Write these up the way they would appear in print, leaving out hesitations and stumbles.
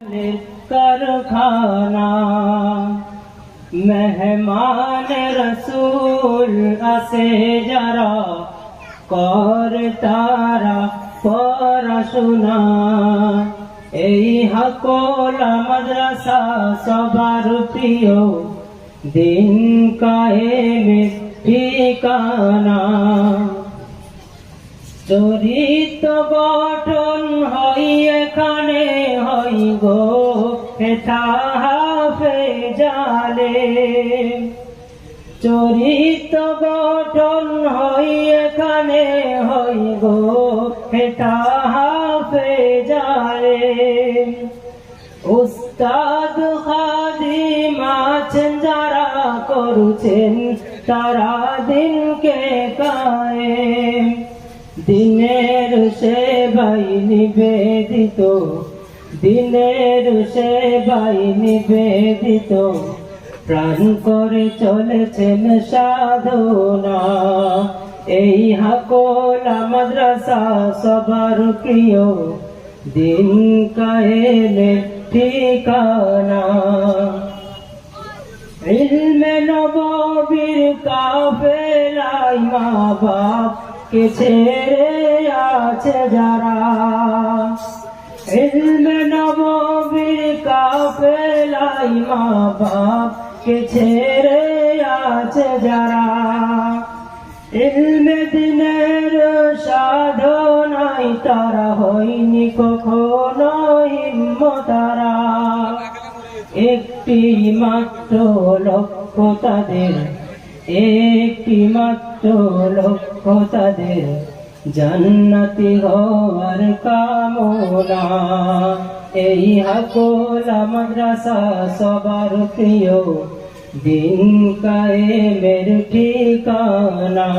कारखाना मेहमान रसूल आसे जरा कर तारा पढ़ाशोना এই হাকোলা মাদ্রাসা সবার প্রিয় দিন কায়েমের ঠিকানা চরিত্র গঠন হয় এখানে হয় গো হেথা হাফেজালে চরিত্র গঠন হয় এখানে হয় গো হেথা হাফেজালে উস্তাদ খাদিম আছেন যারা করছেন তারা দিনকে কায়েম দিনের সেবায় নিবেদিত দিনের সেবায় নিবেদিত প্রাণ করে চলেছেন সাধনা এই হাকোলা মাদ্রাসা সবার প্রিয় দিন কায়েমের ঠিকানা ইলমে নববীর কাফেলায় মা বাপ কে ছেড়ে আছে যারা ইলমে নববীর কাফেলায় মা বাপ কে ছেড়ে আছে যারা ইলমে দিনের সাধনায় তারা হয়নি কখনো হিম্মতারা একটি মাত্র লক্ষ্য তাদের একটি মাত্র লক্ষ্য তাদের জান্নাতি হওয়ার কামনা এই হাকোলা মাদ্রাসা সবার প্রিয় দিন কায়েমের ঠিকানা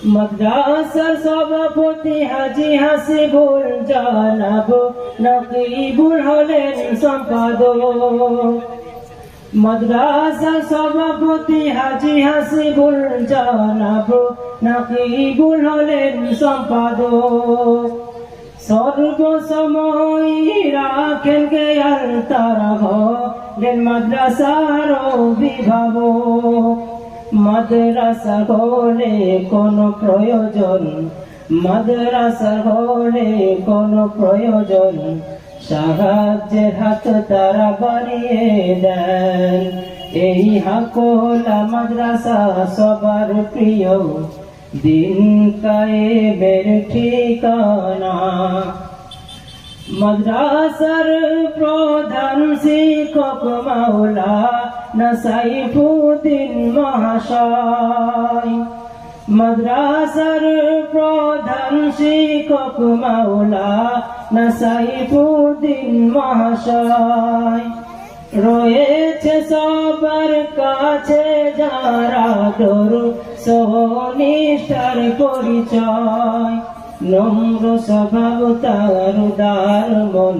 মাদ্রাসার সভাপতি হাজি হাসিবুল জানাব নকিবুল হলেন সম্পাদক মাদ্রাসার সভাপতি হাজি হাসিবুল জানাব নকিবুল হলেন সম্পাদক সর্বসময় রাখেন জ্ঞান তারা হলেন মাদ্রাসার অভিভাবক মাদ্রাসা হলে কোন প্রয়োজন মাদ্রাসা হলে কোন প্রয়োজন সাহায্যের হাত তারা বাড়িয়ে দেন এই হাকোলা মাদ্রাসা সবার প্রিয় দিন কায়েমের ঠিকানা মাদ্রাসার প্রধান শিক্ষক মাওলানা সাইফুদ্দিন মহাশয় মাদ্রাসার প্রধান শিক্ষক মাওলানা সাইফুদ্দিন মহাশয় রয়েছে সবার কাছে যারা সহনিষ্ঠার পরিচয় নম্র স্বভাব তার উদার মন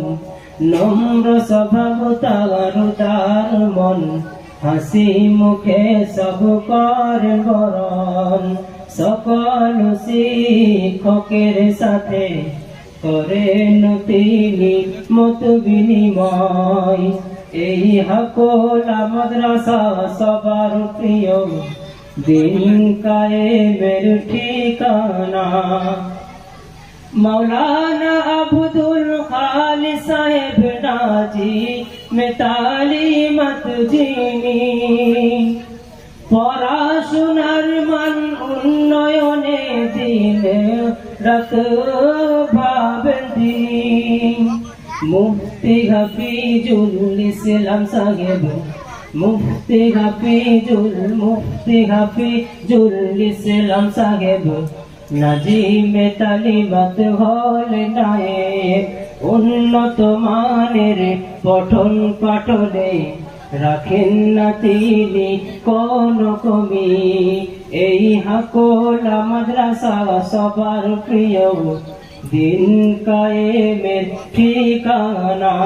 নম্র স্বভাব তার উদার মন হাসি মুখে সব করে বরণ সকল শিক্ষকের সাথে করেন তিনি মত বিনিময় এই হাকোলা মাদ্রাসা সবার প্রিয় দিন কায়েমের ঠিকানা মৌলানা আব্দুল খালিক সাহেব নাজি में तालीमत যিনি পড়াশোনার মান উন্নয়নে দিনে রাত ভাবেন তিনি মুফতি হাফিজুল ইসলাম সাহেব মুফতি হাফিজুল ইসলাম সাহেব নাজিমে তালিমাত হলে নায়েব উন্নত মানের পঠন পাঠনে রাখেন না তিনি কোন কমি এই হাকোলা মাদ্রাসা সবার প্রিয় দিন কায়েমের ঠিকানা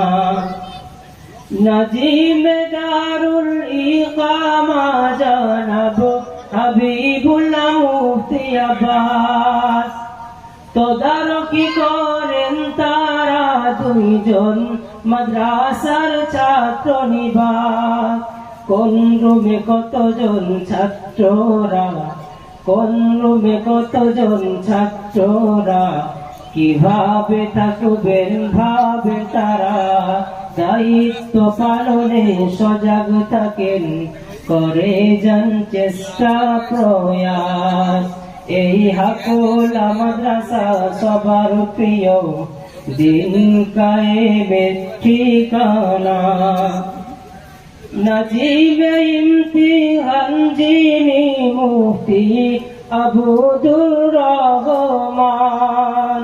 নাজিমে দারুল ইকামা জানাব হাবিবুল্লাহ মুফতি আব্বাস তদারকি করেন তারা দুইজন মাদ্রাসার ছাত্র নিবাস। কোন রুমে কতজন ছাত্ররা, কোন রুমে কতজন ছাত্ররা, কিভাবে থাকবেন ভাবে তারা। দায়িত্ব পালনে সজাগ থাকেন, করে যান চেষ্টা প্রয়াস। এই হাকুলা মাদ্রাসা সবার প্রিয়, দিন কায়েমের ঠিকানা। নাজিবে ইমতিহান যিনি মুফতি আবুদুর রহমান।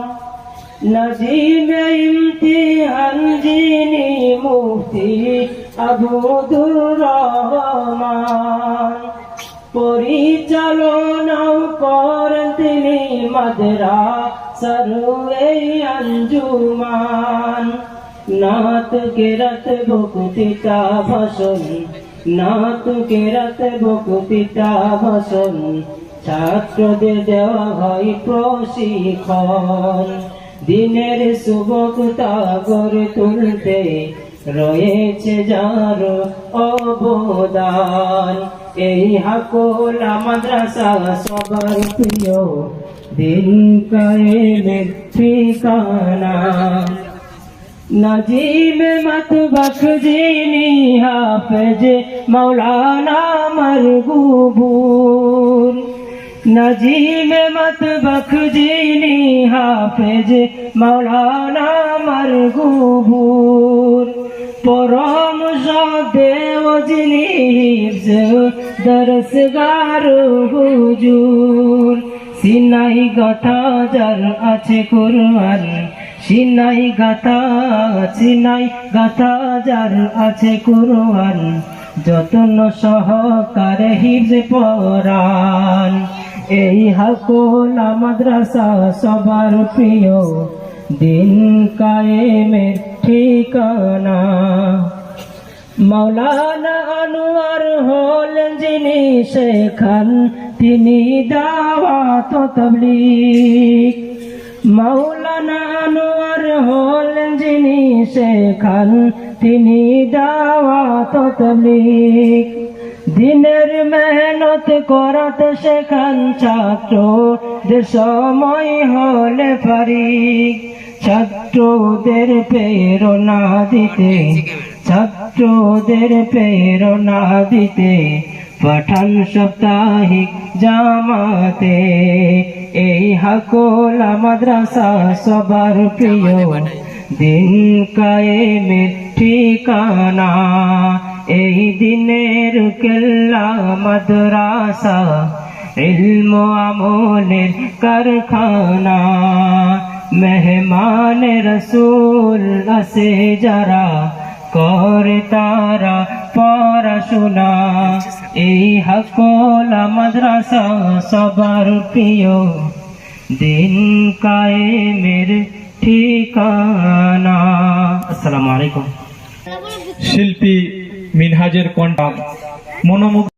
নাজিবে ইমতিহান যিনি মুফতি আবুদুর রহমান। পরিচালনাও করেন তিনি মাদ্রাসার এই আঞ্জুমান। নাত কেরাত বক্তৃতা ভাষণ, নাত কেরাত বক্তৃতা ভাষণ, ছাত্রদের দেওয়া হয় প্রশিক্ষণ। দিনের সুবক্তা গড়ে তুলতে রয়েছে যার অবদান। এই হাকুলা মাদ্রাসা সবার প্রিয়, দিন কায়েমের ঠিকানা। নাজিমে মাতবাক যিনি হাফেজ মাওলানা মারগুবুর। নাজিমে মাতবাক যিনি হাফেজ মাওলানা মারগুবুর। পরম দেও যিনি হিফজ দরসগার হুজুর। সিনাই গাথা যার আছে কুরআন, সিনাই গাথা যার আছে কুরআন, যতন সহকারে হিফজ পরান। এই হাকুলা মাদ্রাসা সবার প্রিয়, দিন কায়েমের ঠিকানা। মাওলানা আনোয়ার হলেন যিনি শেখান, তিনি দাওয়াত ও তাবলীগ। মাওলানা আনোয়ার হলেন যিনি শেখান, তিনি দাওয়াত ও তাবলীগ। দিনের মেহনত করাতে শেখান ছাত্রদের সময় হলে ফারিক। ছাত্রদের প্রেরণা দিতে, ছাত্রদের প্রেরণা দিতে পাঠান সাপ্তাহিক জামাতে। এই হাকুলা মাদ্রাসা সবার প্রিয়, দিন কায়েমের ঠিকানা। এই দিনের কেল্লা মাদ্রাসা, ইলম আমলের কারখানা। মেহমান রসুল আসে যারা, করে তারা পড়াশোনা। এই হাকুলা মাদ্রাসা সবার প্রিয়, দিন কায়েমের ঠিকানা। আসসালামু আলাইকুম। শিল্পী মিনহাজের কণ্ঠ মনোমুগ্ধ।